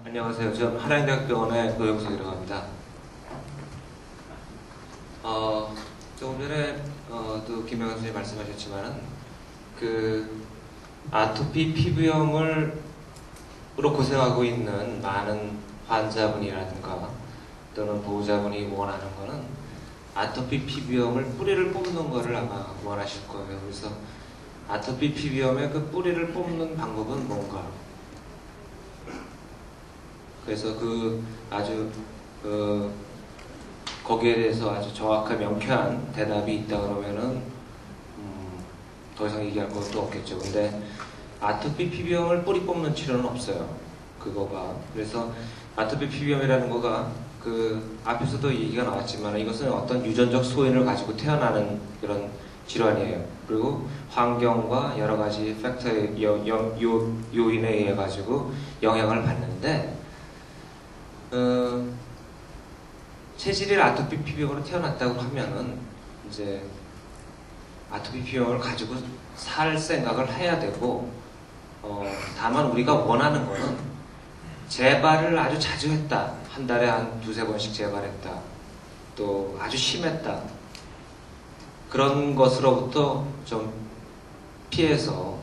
안녕하세요. 저는 한양대학병원의 노영석이라고 합니다. 조금 전에 또 김영환 선생님이 말씀하셨지만은 그 아토피 피부염으로 고생하고 있는 많은 환자분이라든가 또는 보호자분이 원하는 거는 아토피 피부염을 뿌리를 뽑는 거를 아마 원하실 거예요. 그래서 아토피 피부염의 그 뿌리를 뽑는 방법은 뭔가? 그래서 아주 거기에 대해서 아주 정확한 명쾌한 대답이 있다 그러면은 더 이상 얘기할 것도 없겠죠. 근데 아토피 피부염을 뿌리 뽑는 치료는 없어요. 그거가. 그래서 아토피 피부염이라는 거가 앞에서도 얘기가 나왔지만 이것은 어떤 유전적 소인을 가지고 태어나는 그런 질환이에요. 그리고 환경과 여러 가지 팩터의 요인에 의해 가지고 영향을 받는데 체질이 아토피 피부염으로 태어났다고 하면은 이제 아토피 피부염을 가지고 살 생각을 해야 되고 다만 우리가 원하는 거는 재발을 아주 자주 했다. 한 달에 한 두세 번씩 재발했다. 또 아주 심했다. 그런 것으로부터 좀 피해서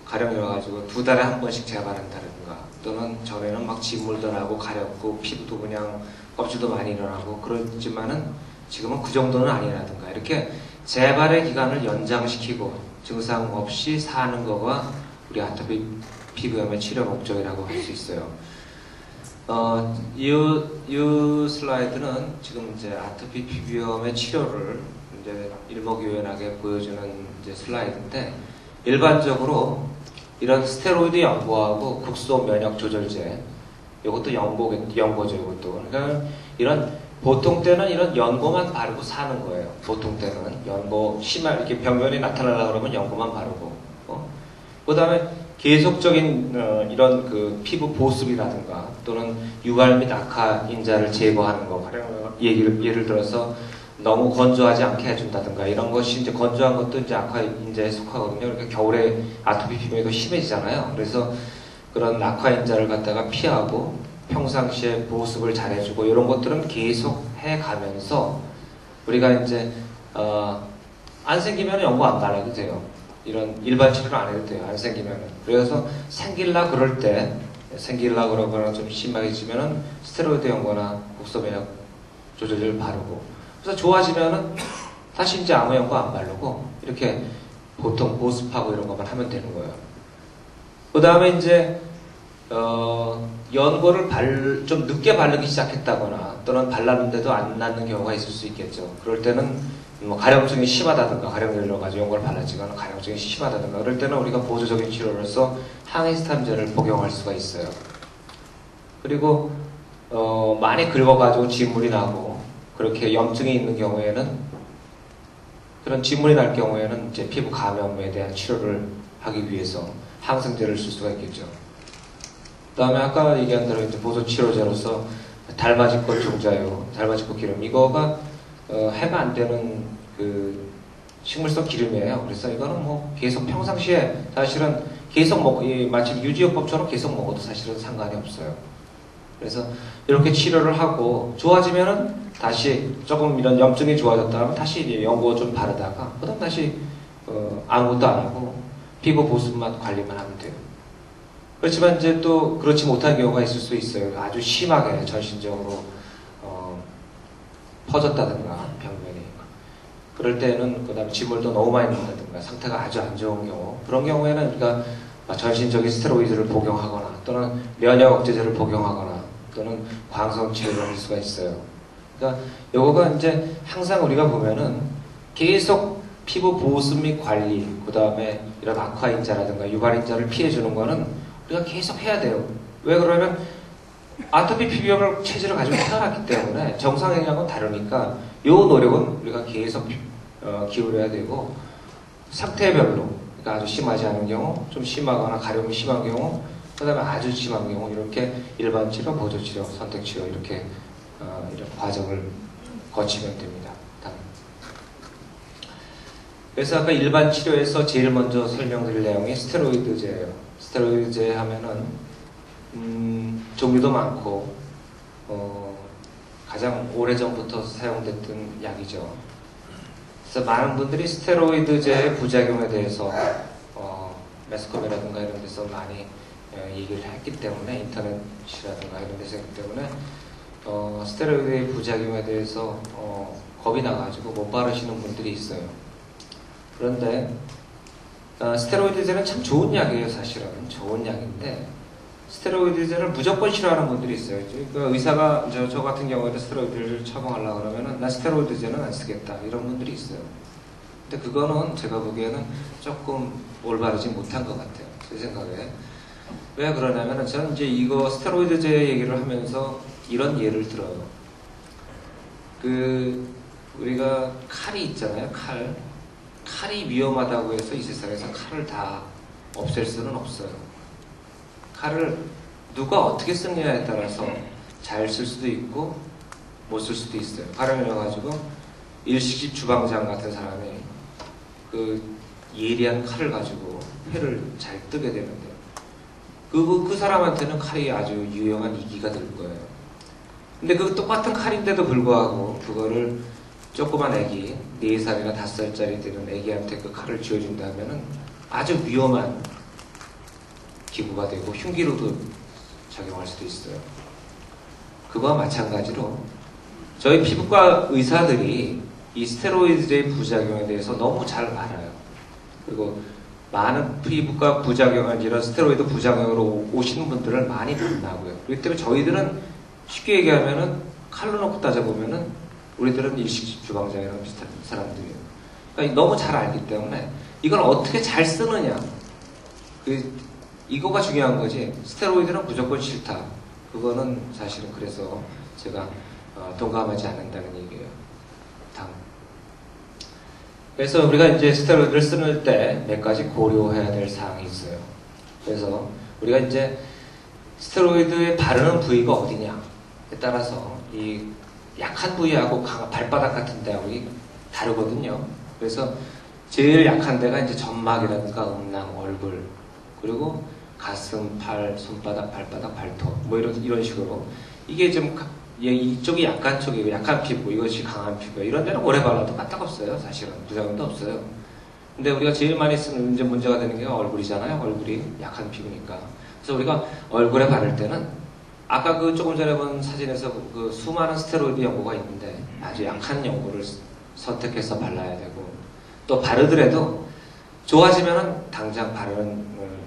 가령이어가지고 두 달에 한 번씩 재발한다든가 또는 전에는 막 진물도 나고 가렵고 피부도 그냥 껍질도 많이 일어나고 그렇지만은 지금은 그 정도는 아니라든가 이렇게 재발의 기간을 연장시키고 증상 없이 사는 거가 우리 아토피 피부염의 치료 목적이라고 할 수 있어요. 이 슬라이드는 지금 이제 아토피 피부염의 치료를 이제 일목요연하게 보여주는 이제 슬라이드인데 일반적으로 이런 스테로이드 연고하고 극소 면역 조절제 이것도 연고죠. 이것도 그러니까 보통 때는 이런 연고만 바르고 사는 거예요. 보통 때는 연고 심한 이렇게 병변이 나타나려고 그러면 연고만 바르고 그다음에 계속적인 이런 피부 보습이라든가 또는 유발 및 악화 인자를 제거하는 거 예를 들어서 너무 건조하지 않게 해준다든가 이런 것이 이제 건조한 것도 이제 악화 인자에 속하거든요. 그러니까 겨울에 아토피 피부염이 더 심해지잖아요. 그래서 그런 악화 인자를 갖다가 피하고 평상시에 보습을 잘해주고 이런 것들은 계속 해가면서 우리가 이제 안 생기면 연고 안 발라도 돼요. 이런 일반 치료를 안 해도 돼요. 안 생기면은. 그래서 생길라 그러거나 좀 심하게지면은 스테로이드 연고나 국소 면역 조절제를 바르고 그래서 좋아지면은 다시 이제 아무 연고 안 바르고 이렇게 보통 보습하고 이런 것만 하면 되는 거예요. 그 다음에 이제 연고를 좀 늦게 바르기 시작했다거나 또는 발랐는데도 안 낫는 경우가 있을 수 있겠죠. 그럴 때는 뭐 가려움증이 심하다든가 가려움이 일어나가지고 연고를 발랐지만 가려움증이 심하다든가 그럴 때는 우리가 보조적인 치료로서 항히스타민제를 복용할 수가 있어요. 그리고 많이 긁어가지고 진물이 나고 그렇게 염증이 있는 경우에는 그런 진물이 날 경우에는 이제 피부 감염에 대한 치료를 하기 위해서 항생제를 쓸 수가 있겠죠. 그 다음에 아까 얘기한 대로 이제 보조 치료제로서 달맞이꽃 종자요, 달맞이꽃 기름 이거가 해가 안 되는 식물성 기름이에요. 그래서 이거는 뭐 계속 평상시에 사실은 계속 마치 유지요법처럼 계속 먹어도 사실은 상관이 없어요. 그래서 이렇게 치료를 하고 좋아지면은 다시 조금 이런 염증이 좋아졌다 하면 다시 이제 연고 좀 바르다가 그다음 다시 아무것도 안 하고 피부 보습만 관리만 하면 돼요. 그렇지만 이제 또 그렇지 못한 경우가 있을 수 있어요. 아주 심하게 전신적으로 퍼졌다든가 병변이 그럴 때는 그다음 진물도 너무 많이 나온다든가 상태가 아주 안 좋은 경우 그런 경우에는 우리가 전신적인 스테로이드를 복용하거나 또는 면역 억제제를 복용하거나 또는 광선 치료를 할 수가 있어요. 그러니까 요거가 이제 항상 우리가 보면은 계속 피부 보습 및 관리 그 다음에 이런 악화 인자라든가 유발 인자를 피해주는 거는 우리가 계속 해야 돼요. 왜 그러면 아토피 피부염을 체질을 가지고 태어났기 때문에 정상인하고는 다르니까 이 노력은 우리가 계속 기울여야 되고 상태별로 그러니까 아주 심하지 않은 경우, 좀 심하거나 가려움이 심한 경우, 그 다음에 아주 심한 경우 이렇게 일반 치료, 보조 치료, 선택 치료 이렇게 이런 과정을 거치면 됩니다. 그래서 아까 일반 치료에서 제일 먼저 설명드릴 내용이 스테로이드제예요. 스테로이드제 하면은 종류도 많고 가장 오래전부터 사용됐던 약이죠. 그래서 많은 분들이 스테로이드제의 부작용에 대해서 매스컴이라든가 이런 데서 많이 얘기를 했기 때문에, 인터넷이라든가 이런 데서 했기 때문에 스테로이드의 부작용에 대해서 겁이 나가지고 못 바르시는 분들이 있어요. 그런데 스테로이드제는 참 좋은 약이에요. 사실은 좋은 약인데 스테로이드제를 무조건 싫어하는 분들이 있어요. 그러니까 의사가 저 같은 경우에도 스테로이드를 처방하려고 그러면은 나 스테로이드제는 안 쓰겠다 이런 분들이 있어요. 근데 그거는 제가 보기에는 조금 올바르지 못한 것 같아요. 제 생각에. 왜 그러냐면은 저는 이제 이거 스테로이드제 얘기를 하면서 이런 예를 들어요. 우리가 칼이 있잖아요. 칼이 위험하다고 해서 이 세상에서 칼을 다 없앨 수는 없어요. 칼을 누가 어떻게 쓰느냐에 따라서 잘 쓸 수도 있고 못 쓸 수도 있어요. 가령을 해가지고 일식집 주방장 같은 사람이 그 예리한 칼을 가지고 회를 잘 뜨게 되는데요. 그 사람한테는 칼이 아주 유용한 이기가 될 거예요. 근데 그 똑같은 칼인데도 불구하고 그거를 조그만 애기, 4살이나 5살짜리 되는 애기한테 그 칼을 쥐어준다면은 아주 위험한 기구가 되고 흉기로도 작용할 수도 있어요. 그거와 마찬가지로 저희 피부과 의사들이 이 스테로이드의 부작용에 대해서 너무 잘 알아요. 그리고 많은 피부과 부작용, 이런 스테로이드 부작용으로 오시는 분들을 많이 만나고요. 그렇기 때문에 저희들은 쉽게 얘기하면은 칼로 놓고 따져보면은 우리들은 일식집 주방장이랑 비슷한 사람들이에요. 그러니까 너무 잘 알기 때문에 이걸 어떻게 잘 쓰느냐, 이거가 중요한 거지. 스테로이드는 무조건 싫다. 그거는 사실은 그래서 제가 동감하지 않는다는 얘기예요. 다음. 그래서 우리가 이제 스테로이드를 쓰는 때 몇 가지 고려해야 될 사항이 있어요. 그래서 우리가 이제 스테로이드에 바르는 부위가 어디냐에 따라서 이 약한 부위하고 발바닥 같은 데하고 다르거든요. 그래서 제일 약한 데가 이제 점막이라든가 음낭, 얼굴, 그리고 가슴, 팔, 손바닥, 발바닥, 발톱, 뭐 이런 식으로 이게 좀 이쪽이 약한 쪽이고 약한 피부, 이것이 강한 피부, 이런 데는 오래 발라도 까딱없어요. 사실은 부작용도 없어요. 근데 우리가 제일 많이 쓰는 이제 문제가 되는 게 얼굴이잖아요. 얼굴이 약한 피부니까. 그래서 우리가 얼굴에 바를 때는 아까 조금 전에 본 사진에서 수많은 스테로이드 연고가 있는데 아주 약한 연고를 선택해서 발라야 되고, 또 바르더라도 좋아지면은 당장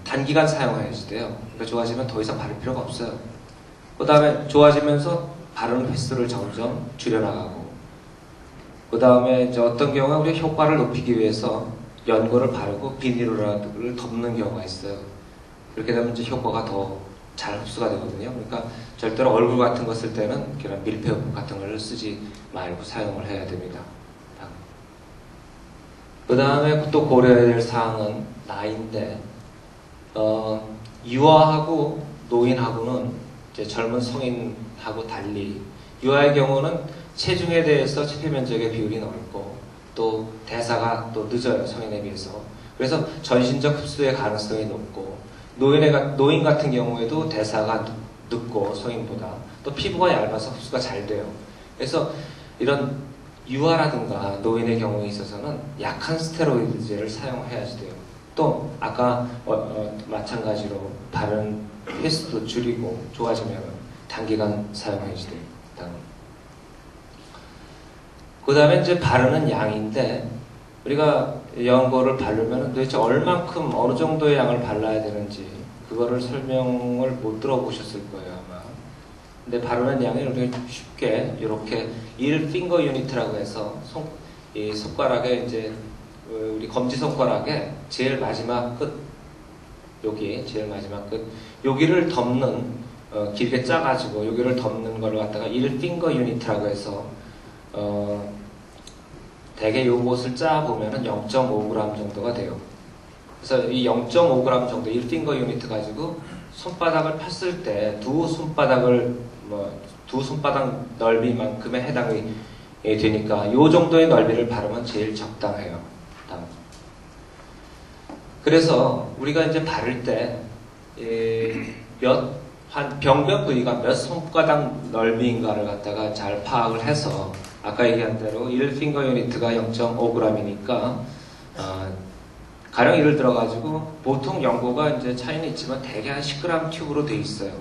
단기간 사용해야지 돼요. 그러니까 좋아지면 더 이상 바를 필요가 없어요. 그 다음에 좋아지면서 바르는 횟수를 점점 줄여나가고, 그 다음에 이제 어떤 경우에 우리가 효과를 높이기 위해서 연고를 바르고 비닐을 덮는 경우가 있어요. 그렇게 되면 이제 효과가 더 잘 흡수가 되거든요. 그러니까 절대로 얼굴 같은 거 쓸 때는 그런 밀폐용품 같은 걸 쓰지 말고 사용을 해야 됩니다. 그 다음에 또 고려해야 될 사항은 나이인데, 유아하고 노인하고는 이제 젊은 성인하고 달리 유아의 경우는 체중에 대해서 체표 면적의 비율이 넓고 또 대사가 또 늦어요. 성인에 비해서. 그래서 전신적 흡수의 가능성이 높고, 노인 같은 경우에도 대사가 늦고 성인보다 또 피부가 얇아서 흡수가 잘 돼요. 그래서 이런 유아라든가 노인의 경우에 있어서는 약한 스테로이드제를 사용해야지 돼요. 또 아까 마찬가지로 바른 횟수도 줄이고 좋아지면 단기간 사용해야지 돼요. 그 다음에 이제 바르는 양인데, 우리가 연고를 바르면 도대체 얼만큼 어느 정도의 양을 발라야 되는지 그거를 설명을 못 들어보셨을 거예요 아마. 근데 바르는 양이 우리가 쉽게 이렇게 1핑거 유니트라고 해서 이 손가락에 이제 우리 검지 손가락에 제일 마지막 끝, 여기 제일 마지막 끝, 여기를 덮는 길게 짜가지고 여기를 덮는 걸 갖다가 1핑거 유니트라고 해서 대개 요것을 짜보면은 0.5g 정도가 돼요. 그래서 이 0.5g 정도 1핑거 유니트 가지고 손바닥을 폈을 때 두 손바닥 넓이만큼의 해당이 되니까 요 정도의 넓이를 바르면 제일 적당해요. 그래서 우리가 이제 바를 때 한 병변 부위가 몇 손가락 넓이인가를 갖다가 잘 파악을 해서 아까 얘기한 대로 1핑거 유니트가 0.5g이니까 가령 예를 들어가지고 보통 연고가 이제 차이는 있지만 대개 한 10g 튜브로 돼 있어요.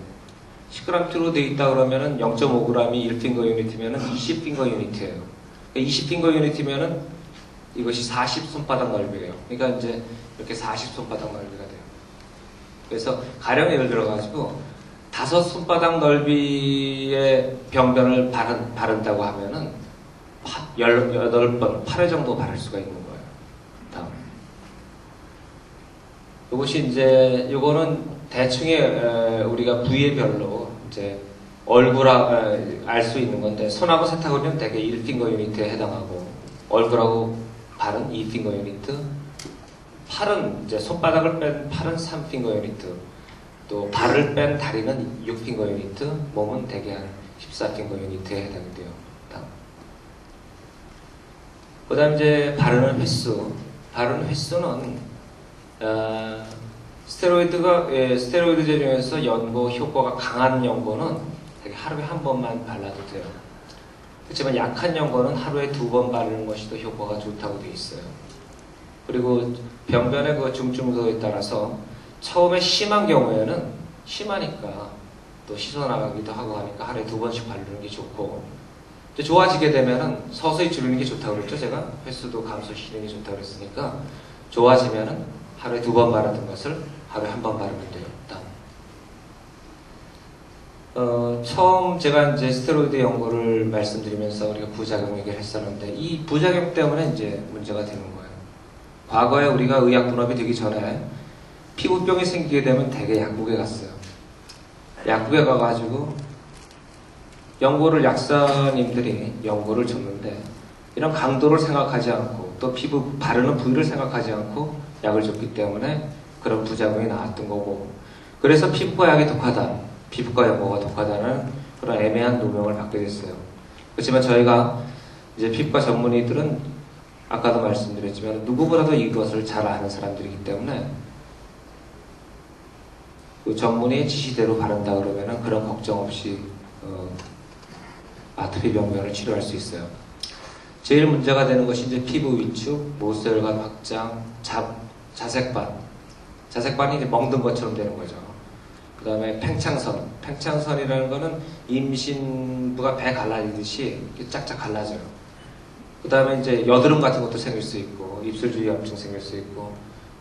10g 튜브로 돼 있다 그러면은 0.5g이 1핑거 유니트면은 20핑거 유니트예요. 20핑거 유니트면은 이것이 40손바닥 넓이에요. 그러니까 이제 이렇게 40손바닥 넓이가 돼요. 그래서 가령 예를 들어가지고 5손바닥 넓이의 병변을 바른다고 하면은 18번, 8회 정도 바를 수가 있는 거예요. 다음. 이것이 이제, 요거는 대충의, 우리가 부위별로 이제 알 수 있는 건데, 손하고 세탁은요, 대개 1핑거 유니트에 해당하고, 얼굴하고 발은 2핑거 유니트, 팔은 이제 손바닥을 뺀 팔은 3핑거 유니트, 또 발을 뺀 다리는 6핑거 유니트, 몸은 대개 한 14핑거 유니트에 해당이 돼요. 그 다음 이제 바르는 횟수. 바르는 횟수는, 스테로이드제 중에서 연고 효과가 강한 연고는 되게 하루에 한 번만 발라도 돼요. 그렇지만 약한 연고는 하루에 2번 바르는 것이 더 효과가 좋다고 되어 있어요. 그리고 병변의 그 중증도에 따라서 처음에 심한 경우에는 심하니까 또 씻어 나가기도 하고 하니까 하루에 2번씩 바르는 게 좋고, 또 좋아지게 되면은 서서히 줄이는 게 좋다고 그랬죠. 제가 횟수도 감소시키는 게 좋다고 그랬으니까 좋아지면은 하루에 2번 바르던 것을 하루에 1번 바르면 돼요. 처음 제가 이제 스테로이드 연고를 말씀드리면서 우리가 부작용 얘기를 했었는데, 이 부작용 때문에 이제 문제가 되는 거예요. 과거에 우리가 의약 분업이 되기 전에 피부병이 생기게 되면 대개 약국에 갔어요. 약국에 가가지고 연고를 약사님들이 연고를 줬는데, 이런 강도를 생각하지 않고 또 피부 바르는 부위를 생각하지 않고 약을 줬기 때문에 그런 부작용이 나왔던 거고, 그래서 피부과 약이 독하다, 피부과 연고가 독하다는 그런 애매한 노명을 받게 됐어요. 그렇지만 저희가 이제 피부과 전문의들은 아까도 말씀드렸지만 누구보다도 이것을 잘 아는 사람들이기 때문에 그 전문의의 지시대로 바른다 그러면은 그런 걱정 없이 아토피 병변을 치료할 수 있어요. 제일 문제가 되는 것이 이제 피부 위축, 모세혈관 확장, 자색반. 자색반이 이제 멍든 것처럼 되는 거죠. 그 다음에 팽창선. 팽창선이라는 거는 임신부가 배 갈라지듯이 이렇게 짝짝 갈라져요. 그 다음에 이제 여드름 같은 것도 생길 수 있고, 입술 주위 염증 생길 수 있고,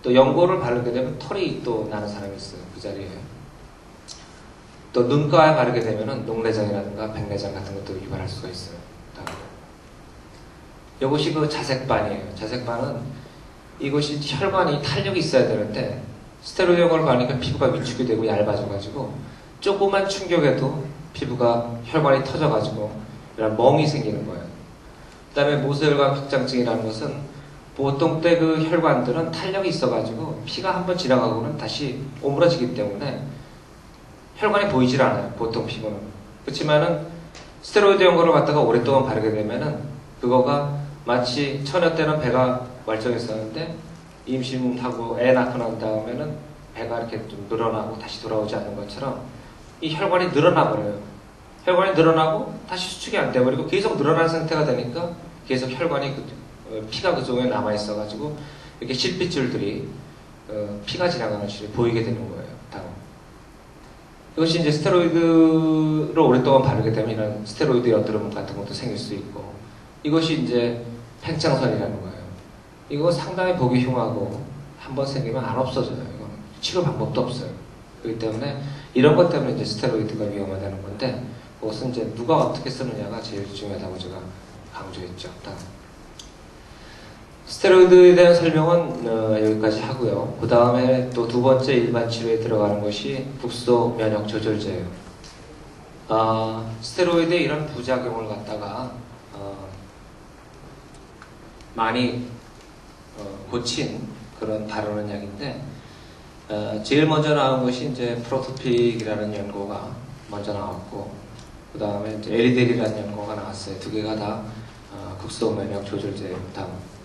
또 연고를 바르게 되면 털이 또 나는 사람이 있어요. 그 자리에. 또 눈가에 바르게 되면은 녹내장이라든가 백내장 같은 것도 유발할 수가 있어요. 이것이 그 자색반이에요. 자색반은 이것이 혈관이 탄력이 있어야 되는데, 스테로이드 연고를 바르니까 피부가 위축이 되고 얇아져가지고 조그만 충격에도 피부가 혈관이 터져가지고 이런 멍이 생기는 거예요. 그 다음에 모세혈관 확장증이라는 것은 보통 때 그 혈관들은 탄력이 있어가지고 피가 한번 지나가고는 다시 오므라지기 때문에 혈관이 보이질 않아요. 보통 피부는. 그렇지만은 스테로이드 연고를 갖다가 오랫동안 바르게 되면은 그거가 마치 처녀 때는 배가 멀쩡했었는데 임신하고 애 낳고 난 다음에는 배가 이렇게 좀 늘어나고 다시 돌아오지 않는 것처럼 이 혈관이 늘어나 버려요. 혈관이 늘어나고 다시 수축이 안 돼버리고 계속 늘어난 상태가 되니까 계속 혈관이 피가 그 속에 남아 있어가지고 이렇게 실핏줄들이 피가 지나가는 줄이 보이게 되는 거예요. 다음. 이것이 이제 스테로이드를 오랫동안 바르게 되면 이런 스테로이드 여드름 같은 것도 생길 수 있고, 이것이 이제 팽창선이라는 거예요. 이거 상당히 보기 흉하고 한번 생기면 안 없어져요. 이건 치료 방법도 없어요. 그렇기 때문에 이런 것 때문에 이제 스테로이드가 위험하다는 건데, 그것은 이제 누가 어떻게 쓰느냐가 제일 중요하다고 제가 강조했죠. 다음. 스테로이드에 대한 설명은 여기까지 하고요. 그 다음에 또 두 번째 일반 치료에 들어가는 것이 국소 면역 조절제예요. 스테로이드의 이런 부작용을 갖다가 많이 고친 그런 다루는 약인데, 제일 먼저 나온 것이 이제 프로토픽이라는 연고가 먼저 나왔고, 그 다음에 이제 에리델이라는 연고가 나왔어요. 두 개가 다 국소 면역 조절제예요. 다음.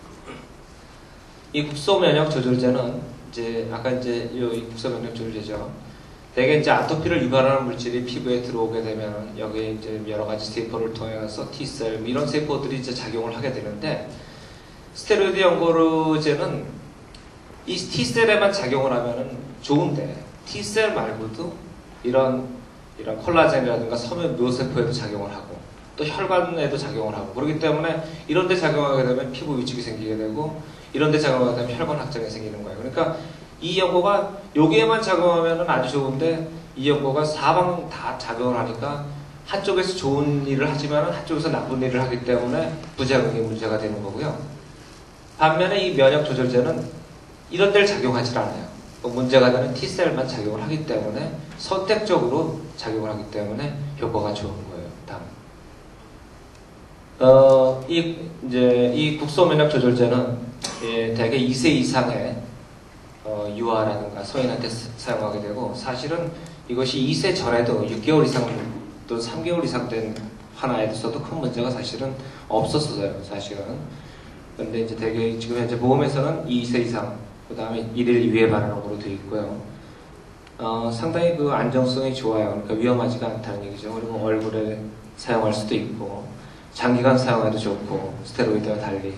이 국소 면역 조절제는 이제 아까 이제 이 국소 면역 조절제죠. 대개 이제 아토피를 유발하는 물질이 피부에 들어오게 되면 여기에 이제 여러 가지 세포를 통해서 T셀 이런 세포들이 이제 작용을 하게 되는데, 스테로이드 연고제는 이 T셀에만 작용을 하면은 좋은데 T셀 말고도 이런 콜라겐이라든가 섬유 묘세포에도 작용을 하고 또 혈관에도 작용을 하고, 그렇기 때문에 이런 데 작용하게 되면 피부 위축이 생기게 되고 이런 데 작용하게 되면 혈관 확장이 생기는 거예요. 그러니까 이 연고가 여기에만 작용하면 아주 좋은데 이 연고가 사방 다 작용을 하니까 한쪽에서 좋은 일을 하지만 한쪽에서 나쁜 일을 하기 때문에 부작용이 문제가 되는 거고요. 반면에 이 면역 조절제는 이런 데를 작용하지 않아요. 문제가 되는 T셀만 작용을 하기 때문에 선택적으로 작용을 하기 때문에 효과가 좋은 거예요. 다음. 이 국소 면역 조절제는 대개 2세 이상의 유아라든가 성인한테 사용하게 되고, 사실은 이것이 2세 전에도 6개월 이상 또 3개월 이상 된 하나에서도 큰 문제가 사실은 없었어요. 사실은. 근데 이제 대개 지금 현재 보험에서는 2세 이상, 그 다음에 1일 이후에 발효로 되어 있고요. 상당히 그 안정성이 좋아요. 그러니까 위험하지가 않다는 얘기죠. 그리고 얼굴에 사용할 수도 있고, 장기간 사용해도 좋고, 스테로이드와 달리.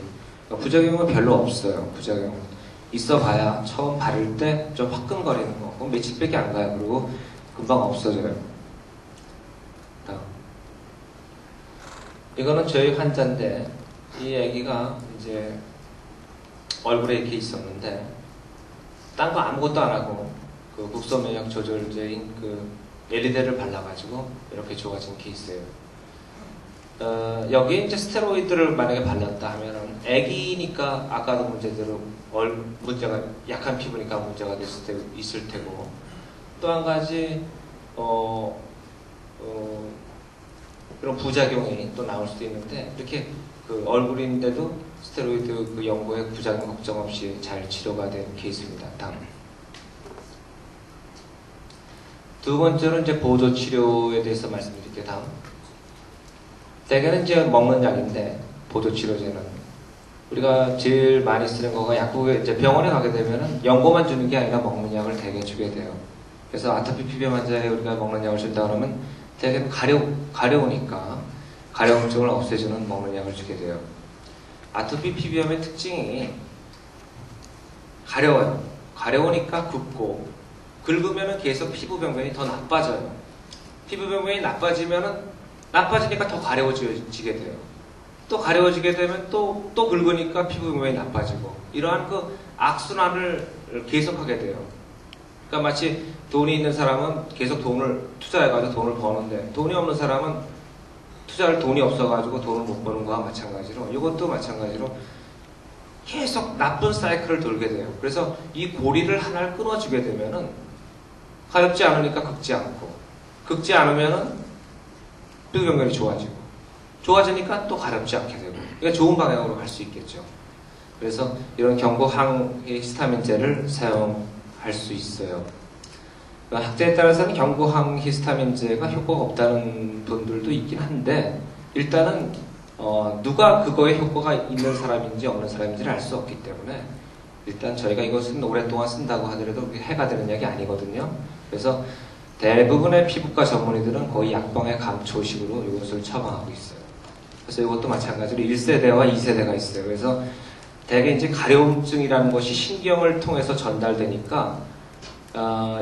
부작용은 별로 없어요. 부작용. 있어봐야 처음 바를 때 좀 화끈거리는 거. 그건 며칠밖에 안 가요. 그리고 금방 없어져요. 다음. 이거는 저희 환자인데, 이 애기가 이제 얼굴에 이렇게 있었는데, 딴 거 아무것도 안 하고, 그 국소 면역 조절제인 그 엘리데를 발라가지고 이렇게 좋아진 케이스예요. 여기에 이제 스테로이드를 만약에 발랐다 하면은 애기니까 아까도 문제대로 문제가 약한 피부니까 문제가 있을 테고, 또 한 가지 그런 부작용이 또 나올 수도 있는데, 이렇게 그 얼굴인데도 스테로이드 그 연고의 부작용 걱정 없이 잘 치료가 된 케이스입니다. 다음. 두 번째는 이제 보조 치료에 대해서 말씀드릴게요. 다음. 대개는 이제 먹는 약인데, 보조 치료제는 우리가 제일 많이 쓰는 거가, 약국에 이제 병원에 가게 되면은 연고만 주는 게 아니라 먹는 약을 대개 주게 돼요. 그래서 아토피 피부염 환자에 우리가 먹는 약을 준다 그러면 대개 가려우니까 가려움증을 없애주는 먹는 약을 주게 돼요. 아토피 피부염의 특징이 가려워요. 가려우니까 긁고, 긁으면은 계속 피부 병변이 더 나빠져요. 피부 병변이 나빠지니까 더 가려워지게 돼요. 또 가려워지게 되면 또 긁으니까 피부 병변이 나빠지고, 이러한 그 악순환을 계속하게 돼요. 그러니까 마치 돈이 있는 사람은 계속 돈을 투자해가지고 돈을 버는데, 돈이 없는 사람은 투자할 돈이 없어가지고 돈을 못 버는 거와 마찬가지로, 이것도 마찬가지로 계속 나쁜 사이클을 돌게 돼요. 그래서 이 고리를 하나를 끊어주게 되면은 가렵지 않으니까 긁지 않고, 긁지 않으면은 피부 병변이 좋아지니까 또 가렵지 않게 되고, 그러니까 좋은 방향으로 갈 수 있겠죠. 그래서 이런 경구항의 히스타민제를 사용할 수 있어요. 학자에 따라서는 경구항 히스타민제가 효과가 없다는 분들도 있긴 한데, 일단은 누가 그거에 효과가 있는 사람인지 없는 사람인지를 알 수 없기 때문에 일단 저희가 이것은 오랫동안 쓴다고 하더라도 해가 되는 약이 아니거든요. 그래서 대부분의 피부과 전문의들은 거의 약방의 감초식으로 이것을 처방하고 있어요. 그래서 이것도 마찬가지로 1세대와 2세대가 있어요. 그래서 대개 이제 가려움증이라는 것이 신경을 통해서 전달되니까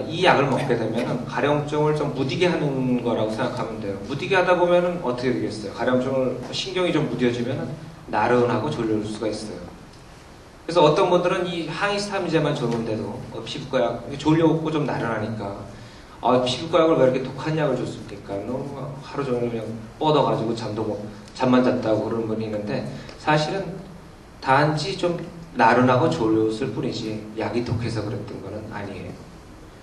이 약을 먹게 되면 가려움증을 좀 무디게 하는 거라고 생각하면 돼요. 무디게 하다 보면 어떻게 되겠어요? 가려움증을 신경이 좀 무뎌지면 나른하고 졸릴 수가 있어요. 그래서 어떤 분들은 이 항히스타민제만 줬는데도 피부과 약 졸려오고 좀 나른하니까 피부과 약을 왜 이렇게 독한 약을 줬습니까? 너무 하루 종일 그냥 뻗어가지고 잠만 잤다고 그러는 분이 있는데, 사실은 단지 좀 나른하고 졸렸을 뿐이지 약이 독해서 그랬던 거는 아니에요.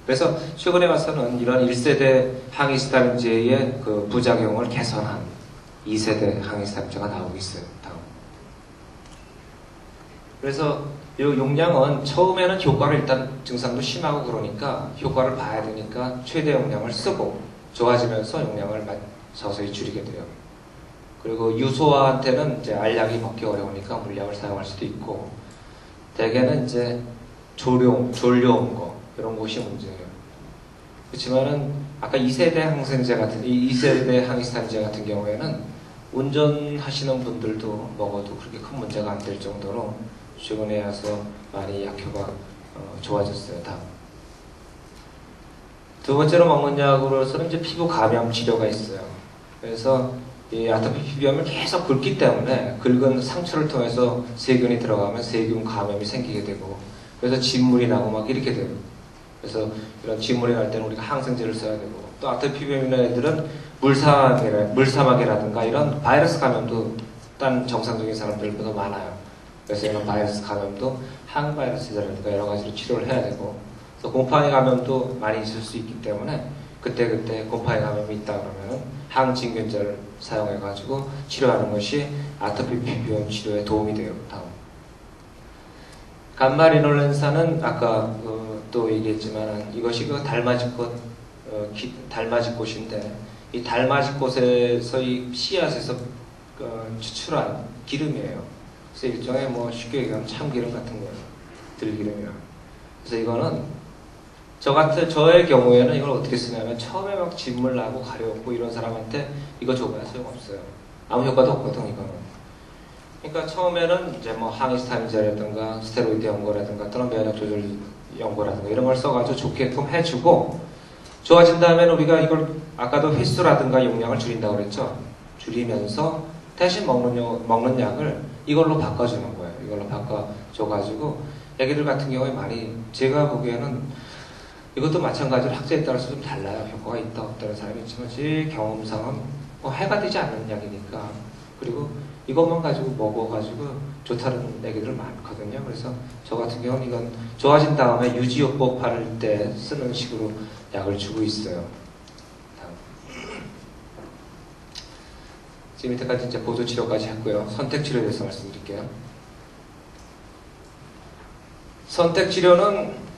그래서 최근에 와서는 이런 1세대 항히스타민제의 그 부작용을 개선한 2세대 항히스타민제가 나오고 있어요. 다음. 그래서 이 용량은 처음에는 효과를 일단 증상도 심하고 그러니까 효과를 봐야 되니까 최대 용량을 쓰고 좋아지면서 용량을 서서히 줄이게 돼요. 그리고 유소한테는 이제 알약이 먹기 어려우니까 물약을 사용할 수도 있고, 대개는 이제 졸려온 거 이런 것이 문제예요. 그렇지만은 아까 2세대 항생제 같은 2세대 항히스타민제 같은 경우에는 운전하시는 분들도 먹어도 그렇게 큰 문제가 안 될 정도로 최근에 와서 많이 약효가 좋아졌어요. 다음. 두 번째로 먹는 약으로서는 이제 피부 감염 치료가 있어요. 그래서 이 아토피 피부염을 계속 긁기 때문에 긁은 상처를 통해서 세균이 들어가면 세균 감염이 생기게 되고 그래서 진물이 나고 막 이렇게 돼요. 그래서 이런 진물이 날 때는 우리가 항생제를 써야 되고 또 아토피 피부염 있는 애들은 물사막이라든가 이런 바이러스 감염도 딴 정상적인 사람들보다 많아요. 그래서 이런 바이러스 감염도 항바이러스라든가 여러 가지로 치료를 해야 되고 그래서 곰팡이 감염도 많이 있을 수 있기 때문에 그때 곰팡이 감염이 있다 그러면 항진균제를 사용해가지고 치료하는 것이 아토피 피부염 치료에 도움이 돼요. 다음. 감마리놀렌산은 아까 또 얘기했지만 이것이 그 달맞이꽃인데 이 달맞이꽃에서 이 씨앗에서 추출한 기름이에요. 그래서 일종의 뭐 쉽게 얘기하면 참기름 같은 거예요. 들기름이요. 그래서 이거는 저의 경우에는 이걸 어떻게 쓰냐면 처음에 막 진물 나고 가려웠고 이런 사람한테 이거 줘봐야 소용없어요. 아무 효과도 없거든 이거는. 그러니까 처음에는 이제 뭐 항히스타민제라든가 스테로이드 연고라든가 또는 면역 조절 연고라든가 이런 걸 써가지고 좋게끔 해주고 좋아진 다음에는 우리가 이걸 아까도 횟수라든가 용량을 줄인다고 그랬죠. 줄이면서 대신 먹는 약을 이걸로 바꿔주는 거예요. 이걸로 바꿔줘가지고 애기들 같은 경우에 많이 제가 보기에는 이것도 마찬가지로 학제에 따라서 좀 달라요. 효과가 있다 없다는 사람이 있지만 제 경험상은 뭐 해가 되지 않는 약이니까 그리고 이것만 가지고 먹어가지고 좋다는 애기들 많거든요. 그래서 저 같은 경우는 이건 좋아진 다음에 유지요법 바를 때 쓰는 식으로 약을 주고 있어요. 다음. 지금 이때까지 이제 보조치료까지 했고요. 선택치료에 대해서 말씀드릴게요. 선택치료는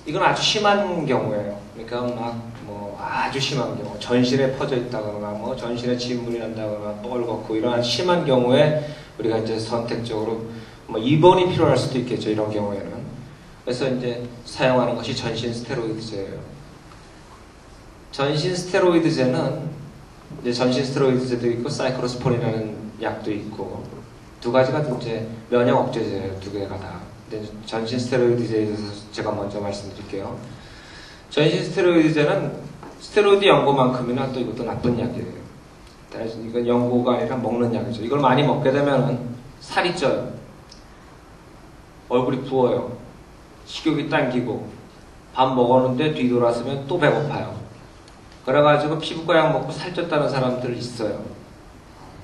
이건 아주 심한 경우예요. 그러니까 막 뭐 아주 심한 경우, 전신에 퍼져 있다거나 뭐 전신에 진물이 난다거나 뻘겋고 이러한 심한 경우에 우리가 이제 선택적으로 뭐 입원이 필요할 수도 있겠죠. 이런 경우에는. 그래서 이제 사용하는 것이 전신 스테로이드제예요. 전신 스테로이드제는 이제 전신 스테로이드제도 있고 사이클로스포린이라는 약도 있고 두 가지가 이제 면역 억제제예요. 두 개가 다. 전신 스테로이드제에 대해서 제가 먼저 말씀드릴게요. 전신 스테로이드제는 스테로이드 연고만큼이나 또 이것도 나쁜 약이에요. 이건 연고가 아니라 먹는 약이죠. 이걸 많이 먹게 되면은 살이 쪄요. 얼굴이 부어요. 식욕이 당기고 밥 먹었는데 뒤돌아서면 또 배고파요. 그래가지고 피부과 약 먹고 살쪘다는 사람들 있어요.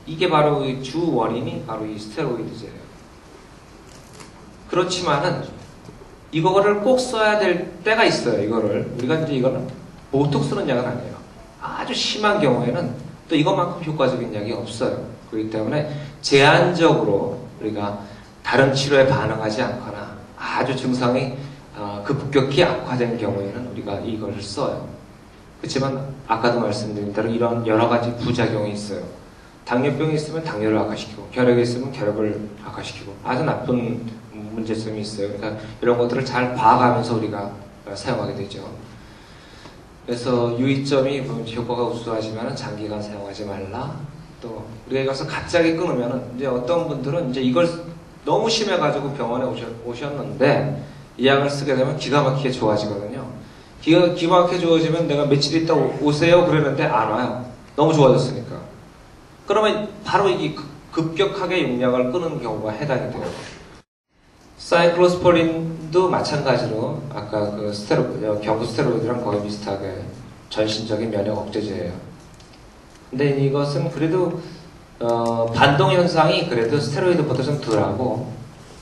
이게 바로 주 원인이 바로 이 스테로이드제예요. 그렇지만은 이거를 꼭 써야 될 때가 있어요. 우리가 이제 이거는 보통 쓰는 약은 아니에요. 아주 심한 경우에는 또 이것만큼 효과적인 약이 없어요. 그렇기 때문에 제한적으로 우리가 다른 치료에 반응하지 않거나 아주 증상이 급격히 악화된 경우에는 우리가 이걸 써요. 그렇지만 아까도 말씀드린 대로 이런 여러 가지 부작용이 있어요. 당뇨병이 있으면 당뇨를 악화시키고 결핵이 있으면 결핵을 악화시키고 아주 나쁜 문제점이 있어요. 그러니까 이런 것들을 잘 봐가면서 우리가 사용하게 되죠. 그래서 유의점이 효과가 우수하지만 장기간 사용하지 말라. 또 우리가 이것을 갑자기 끊으면 이제 어떤 분들은 이제 이걸 너무 심해가지고 병원에 오셨는데 이 약을 쓰게 되면 기가 막히게 좋아지거든요. 기가 막히게 좋아지면 내가 며칠 있다 오세요 그러는데 안 와요. 너무 좋아졌으니까. 그러면 바로 이게 급격하게 용량을 끊는 경우가 해당이 돼요. 사이클로스포린도 마찬가지로 아까 그 경구 스테로이드랑 거의 비슷하게 전신적인 면역 억제제예요. 근데 이것은 그래도 반동 현상이 그래도 스테로이드보다 좀 덜하고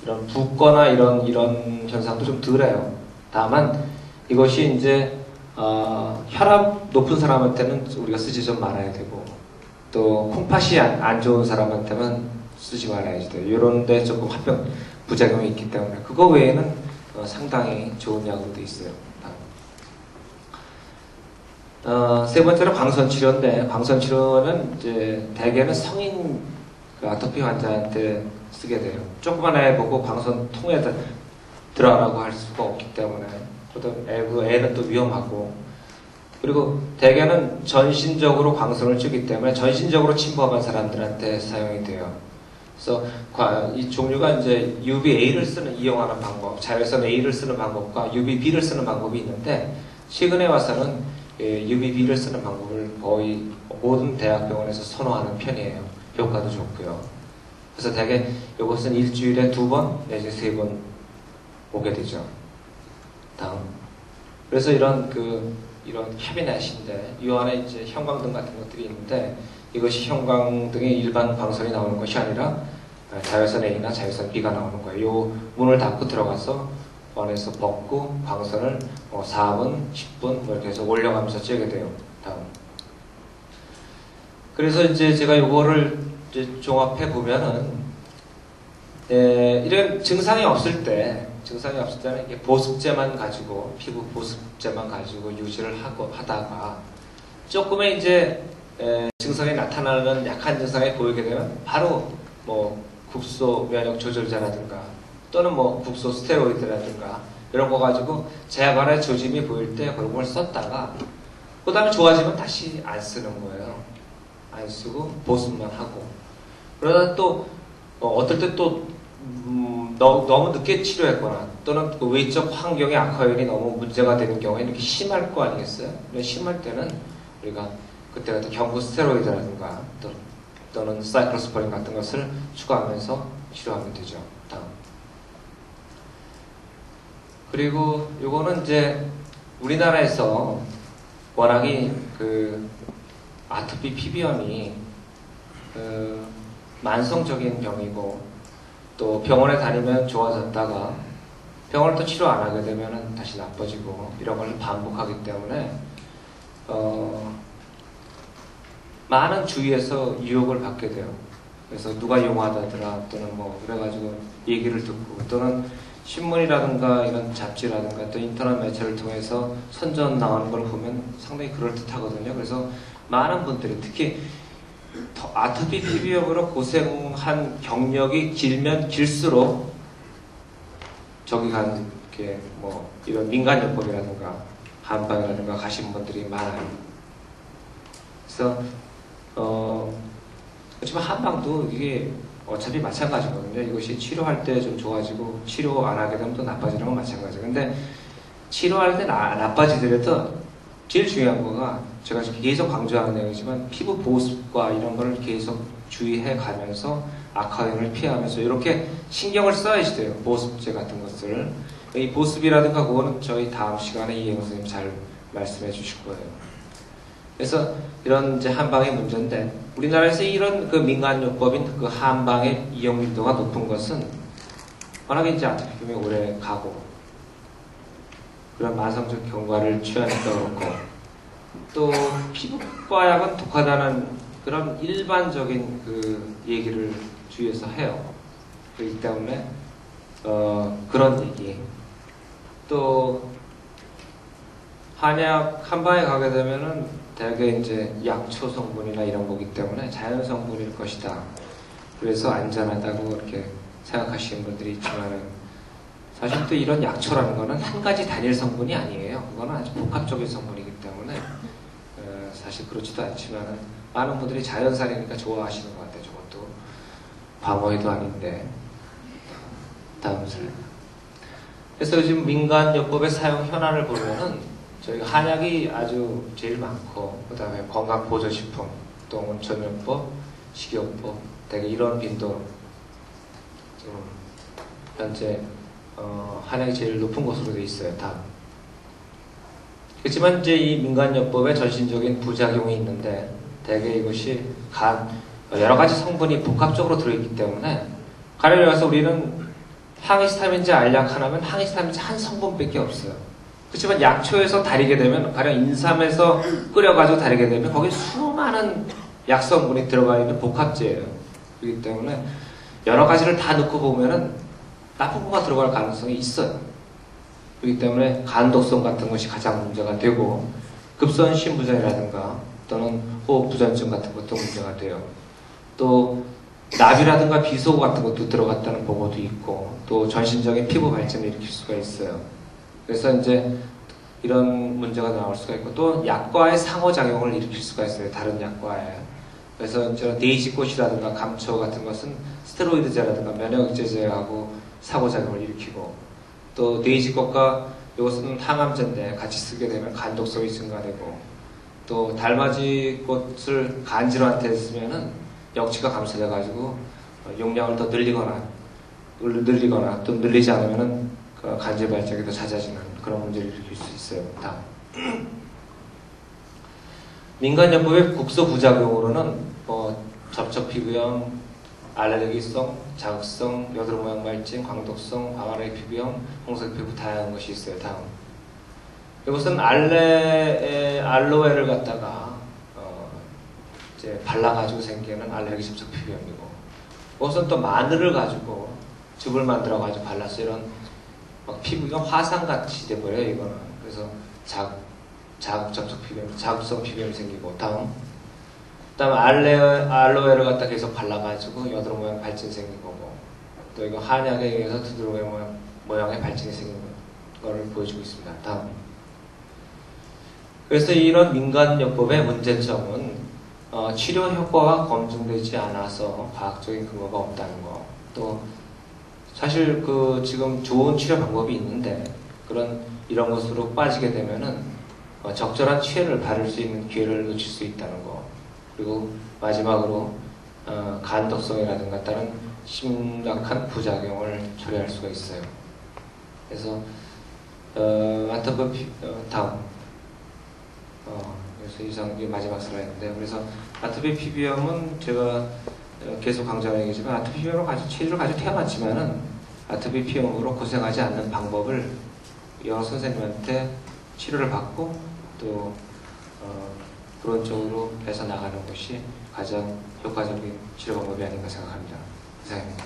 이런 붓거나 이런 현상도 좀 덜해요. 다만 이것이 이제 혈압 높은 사람한테는 우리가 쓰지 좀 말아야 되고 또 콩팥이 안 좋은 사람한테는 쓰지 말아야지 돼요. 이런데 조금 부작용이 있기 때문에 그거 외에는 상당히 좋은 약으로 되어 있어요. 세 번째로 광선치료인데 광선치료는 이제 대개는 성인 아토피 환자한테 쓰게 돼요. 조그만 애 보고 광선통에 들어가라고 할 수가 없기 때문에 또 애는 또 위험하고 그리고 대개는 전신적으로 광선을 주기 때문에 전신적으로 침범한 사람들한테 사용이 돼요. 그래서 이 종류가 이제 UVA를 이용하는 방법, 자외선 A를 쓰는 방법과 UVB를 쓰는 방법이 있는데, 최근에 와서는 UVB를 쓰는 방법을 거의 모든 대학병원에서 선호하는 편이에요. 효과도 좋고요. 그래서 대개 이것은 일주일에 2번 내지 3번 오게 되죠. 다음. 그래서 이런 캐비넷인데, 이 안에 이제 형광등 같은 것들이 있는데, 이것이 형광등의 일반 광선이 나오는 것이 아니라 자외선 A나 자외선 B가 나오는 거예요. 이 문을 닫고 들어가서 안에서 벗고 광선을 4분, 10분 이렇게 해서 올려가면서 쬐게 돼요. 다음. 그래서 이제 제가 이거를 이제 종합해 보면은 이런 증상이 없을 때는 이게 보습제만 가지고, 피부 보습제만 가지고 유지를 하다가 조금의 이제 증상이 나타나는 약한 증상이 보이게 되면 바로 뭐 국소 면역 조절제라든가 또는 뭐 국소 스테로이드라든가 이런 거 가지고 재발의 조짐이 보일 때 그런 걸 썼다가 그 다음에 좋아지면 다시 안 쓰는 거예요. 안 쓰고 보습만 하고. 그러다 또 어떨 때 또 너무 늦게 치료했거나 또는 그 외적 환경의 악화율이 너무 문제가 되는 경우에 이렇게 심할 거 아니겠어요? 심할 때는 우리가 그때 같은 경구 스테로이드라든가 또는 사이클로스포린 같은 것을 추가하면서 치료하면 되죠. 다음. 그리고 요거는 이제 우리나라에서 워낙에 그 아토피 피부염이 만성적인 병이고 또 병원에 다니면 좋아졌다가 병원을 또 치료 안 하게 되면 다시 나빠지고 이런 걸 반복하기 때문에 많은 주위에서 유혹을 받게 돼요. 그래서 누가 용하다더라 또는 뭐 그래가지고 얘기를 듣고 또는 신문이라든가 이런 잡지라든가 또 인터넷 매체를 통해서 선전 나오는 걸 보면 상당히 그럴듯하거든요. 그래서 많은 분들이 특히 아토피 피부염으로 고생한 경력이 길면 길수록 저기 간 이렇게 뭐 이런 민간요법이라든가 한방이라든가 가신 분들이 많아요. 그래서 그렇지만 한방도 이게 어차피 마찬가지거든요. 이것이 치료할 때 좀 좋아지고 치료 안 하게 되면 또 나빠지는 건 마찬가지예요. 근데 치료할 때 나빠지더라도 제일 중요한 거가 제가 계속 강조하는 내용이지만 피부 보습과 이런 거를 계속 주의해 가면서 악화형을 피하면서 이렇게 신경을 써야지 돼요. 보습제 같은 것을. 이 보습이라든가 그거는 저희 다음 시간에 이혜영 선생님 잘 말씀해 주실 거예요. 그래서 이런 이제 한방의 문제인데 우리나라에서 이런 그 민간요법인 그 한방의 이용 밀도가 높은 것은 워낙에 이제 아토피염이 오래 가고 그런 만성적 경과를 취하니까 그렇고 또 피부과약은 독하다는 그런 일반적인 그 얘기를 주위에서 해요. 그렇기 때문에 그런 얘기 또 한약 한방에 가게 되면은 대개 이제 약초 성분이나 이런 거기 때문에 자연 성분일 것이다. 그래서 안전하다고 이렇게 생각하시는 분들이 있지만은 사실 또 이런 약초라는 거는 한 가지 단일 성분이 아니에요. 그거는 아주 복합적인 성분이기 때문에 사실 그렇지도 않지만은 많은 분들이 자연산이니까 좋아하시는 것 같아요. 저것도 광어회도 아닌데. 다음 슬라이드. 그래서 지금 민간요법의 사용 현황을 보면은 저희가 한약이 아주 제일 많고 그 다음에 건강보조식품, 또 온천요법, 식이요법 되게 이런 빈도 현재 한약이 제일 높은 곳으로 되어 있어요. 다. 그렇지만 이제 이 민간요법에 전신적인 부작용이 있는데 대개 이것이 여러 가지 성분이 복합적으로 들어있기 때문에 가령 여기서 우리는 항히스타민제 알약 하나면 항히스타민제 한 성분밖에 없어요. 그렇지만 약초에서 다리게 되면 가령 인삼에서 끓여가지고 다리게 되면 거기 수많은 약성분이 들어가 있는 복합제예요. 그렇기 때문에 여러 가지를 다 넣고 보면은 나쁜 거가 들어갈 가능성이 있어요. 그렇기 때문에 간독성 같은 것이 가장 문제가 되고 급성 심부전이라든가 또는 호흡부전증 같은 것도 문제가 돼요. 또 나비라든가 비속어 같은 것도 들어갔다는 보고도 있고 또 전신적인 피부 발진을 일으킬 수가 있어요. 그래서 이제 이런 문제가 나올 수가 있고 또 약과의 상호작용을 일으킬 수가 있어요. 다른 약과에. 그래서 데이지꽃이라든가 감초 같은 것은 스테로이드제라든가 면역제제하고 상호작용을 일으키고 또 데이지꽃과 이것은 항암제인데 같이 쓰게 되면 간독성이 증가되고 또 달맞이꽃을 간질환한테 쓰면은 역치가 감소돼가지고 용량을 더 늘리거나 또 늘리지 않으면은 그 간질 발작이 더 잦아지는 그런 문제를 일으킬 수 있어요. 다음. 민간요법의 국소 부작용으로는 접촉 피부염, 알레르기성, 자극성, 여드름 모양 발진, 광독성, 광활하게 피부염, 홍색 피부 다양한 것이 있어요. 다음. 이것은 알로에를 갖다가 이제 발라가지고 생기는 알레르기 접촉 피부염이고, 이것은 또 마늘을 가지고 즙을 만들어가지고 발라서 이런 막 피부가 화상같이 돼버려요. 이거는. 그래서 자극 접촉 피부염, 자극성 피부염이 생기고. 다음 알로에를 갖다 계속 발라가지고 여드름 모양 발진 생긴 거고, 또 이거 한약에 의해서 두드러기 모양의 발진이 생긴 거를 보여주고 있습니다. 다음. 그래서 이런 민간요법의 문제점은 치료 효과가 검증되지 않아서 과학적인 근거가 없다는 거. 또 사실 지금 좋은 치료 방법이 있는데 이런 것으로 빠지게 되면은 적절한 치료를 받을 수 있는 기회를 놓칠 수 있다는 거. 그리고 마지막으로 간독성이라든가 다른 심각한 부작용을 초래할 수가 있어요. 그래서 다음. 그래서 이게 마지막 슬라이드인데요. 그래서 아토피 피부염은 제가 계속 강조하는 얘기지만 아토피 피부염으로 체질을 가지고 태어났지만은 아토피 피부염으로 고생하지 않는 방법을 여러 선생님한테 치료를 받고 또 그런 쪽으로 해서 나가는 것이 가장 효과적인 치료 방법이 아닌가 생각합니다. 이상입니다.